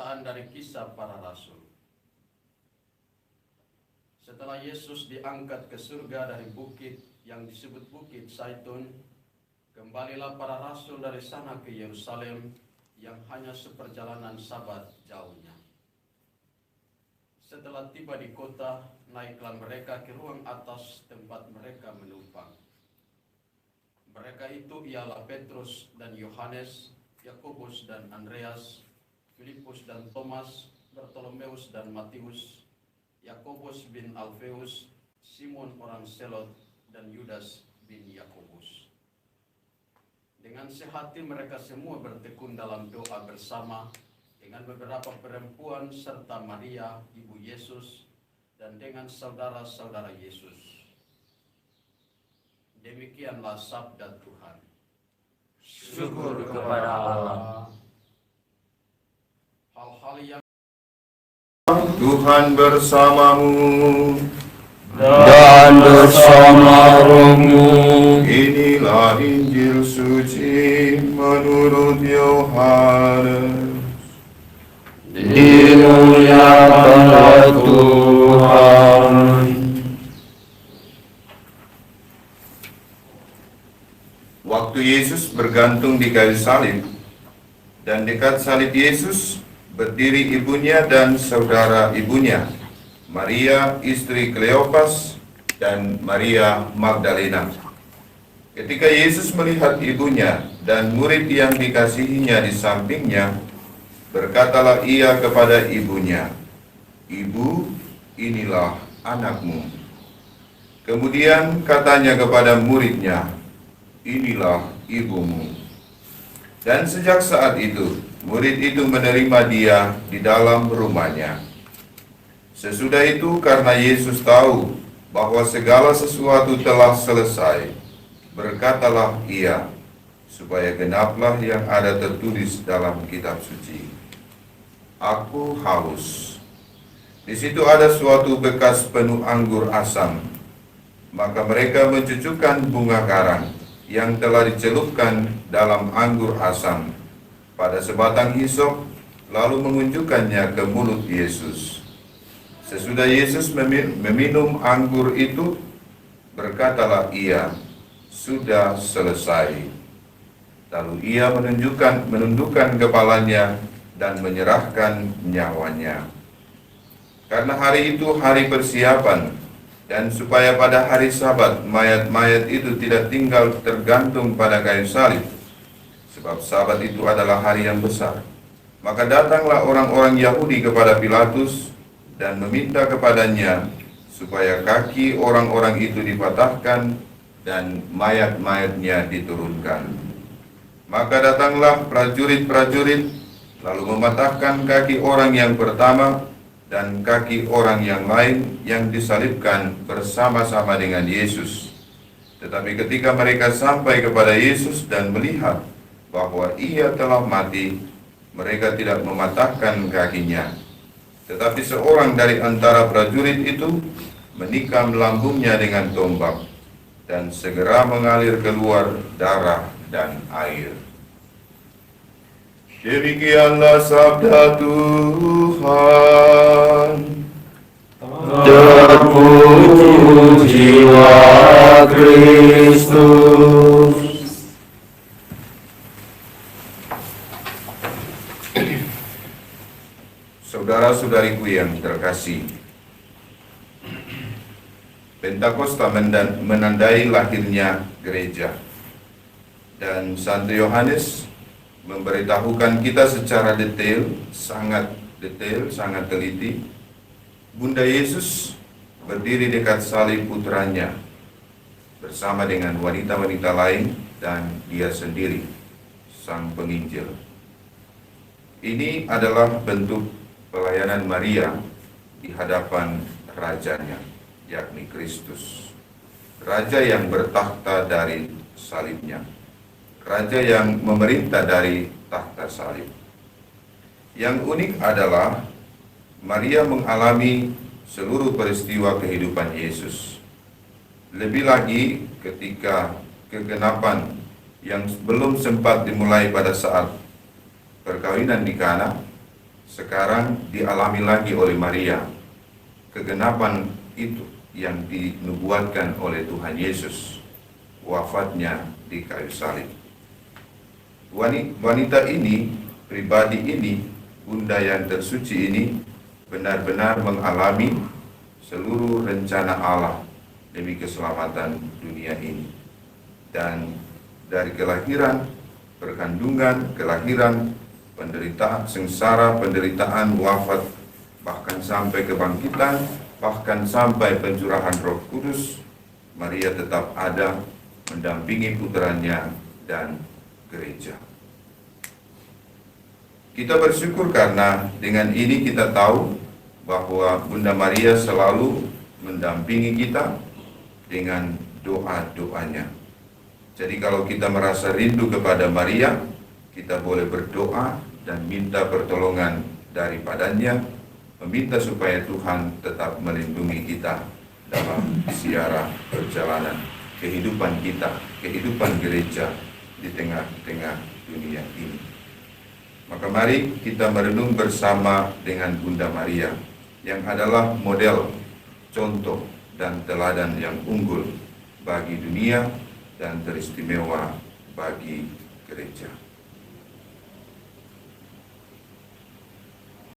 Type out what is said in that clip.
Bacaan dari Kisah Para Rasul. Setelah Yesus diangkat ke surga dari bukit yang disebut Bukit Zaitun, kembalilah para rasul dari sana ke Yerusalem yang hanya seperjalanan Sabat jauhnya. Setelah tiba di kota, naiklah mereka ke ruang atas tempat mereka menumpang. Mereka itu ialah Petrus dan Yohanes, Yakobus dan Andreas, Filipus dan Thomas, Bartolomeus dan Matius, Yakobus bin Alfeus, Simon orang Selot, dan Yudas bin Yakobus. Dengan sehati mereka semua bertekun dalam doa bersama dengan beberapa perempuan serta Maria, ibu Yesus, dan dengan saudara-saudara Yesus. Demikianlah sabda Tuhan. Syukur kepada Allah. Hal-hal yang Tuhan bersamamu Dan bersama rohmu. Inilah Injil suci menurut Yohanes. Dimuliakanlah Tuhan. Waktu Yesus bergantung di kayu salib, dan dekat salib Yesus berdiri ibunya dan saudara ibunya, Maria istri Kleopas dan Maria Magdalena. Ketika Yesus melihat ibunya dan murid yang dikasihinya di sampingnya, berkatalah ia kepada ibunya, "Ibu, inilah anakmu." Kemudian katanya kepada muridnya, "Inilah ibumu." Dan sejak saat itu, murid itu menerima dia di dalam rumahnya. Sesudah itu, karena Yesus tahu bahwa segala sesuatu telah selesai, berkatalah ia, supaya genaplah yang ada tertulis dalam kitab suci, "Aku haus." Di situ ada suatu bekas penuh anggur asam. Maka mereka mencucukkan bunga karang yang telah dicelupkan dalam anggur asam pada sebatang hisop, lalu mengunjukkannya ke mulut Yesus. Sesudah Yesus meminum anggur itu, berkatalah ia, "Sudah selesai." Lalu ia menundukkan kepalanya dan menyerahkan nyawanya. Karena hari itu hari persiapan, dan supaya pada hari Sabat mayat-mayat itu tidak tinggal tergantung pada kayu salib, sebab Sabat itu adalah hari yang besar. Maka datanglah orang-orang Yahudi kepada Pilatus dan meminta kepadanya supaya kaki orang-orang itu dipatahkan dan mayat-mayatnya diturunkan. Maka datanglah prajurit-prajurit lalu mematahkan kaki orang yang pertama dan kaki orang yang lain yang disalibkan bersama-sama dengan Yesus. Tetapi ketika mereka sampai kepada Yesus dan melihat bahwa ia telah mati, mereka tidak mematahkan kakinya. Tetapi seorang dari antara prajurit itu menikam lambungnya dengan tombak, dan segera mengalir keluar darah dan air. Demikianlah sabda Tuhan. Terpujilah Kristus. Saudara-saudariku yang terkasih, Pentakosta menandai lahirnya gereja, dan Santo Yohanes memberitahukan kita secara sangat detail, sangat teliti. Bunda Yesus berdiri dekat salib putranya bersama dengan wanita-wanita lain dan dia sendiri, sang penginjil. Ini adalah bentuk pelayanan Maria di hadapan rajanya, yakni Kristus, raja yang bertakhta dari salibnya, raja yang memerintah dari tahta salib. Yang unik adalah Maria mengalami seluruh peristiwa kehidupan Yesus. Lebih lagi ketika kegenapan yang belum sempat dimulai pada saat perkawinan di Kana, sekarang dialami lagi oleh Maria. Kegenapan itu yang dinubuatkan oleh Tuhan Yesus, wafatnya di kayu salib. Wanita ini, pribadi ini, bunda yang tersuci ini benar-benar mengalami seluruh rencana Allah demi keselamatan dunia ini. Dan dari kelahiran, perkandungan, kelahiran, penderitaan, sengsara, penderitaan, wafat, bahkan sampai kebangkitan, bahkan sampai pencurahan Roh Kudus, Maria tetap ada mendampingi putranya dan gereja. Kita bersyukur karena dengan ini kita tahu bahwa Bunda Maria selalu mendampingi kita dengan doa-doanya. Jadi kalau kita merasa rindu kepada Maria, kita boleh berdoa dan minta pertolongan daripadanya, meminta supaya Tuhan tetap melindungi kita dalam siara perjalanan kehidupan kita, kehidupan gereja di tengah-tengah dunia ini. Maka mari kita merenung bersama dengan Bunda Maria yang adalah model, contoh, dan teladan yang unggul bagi dunia dan teristimewa bagi gereja.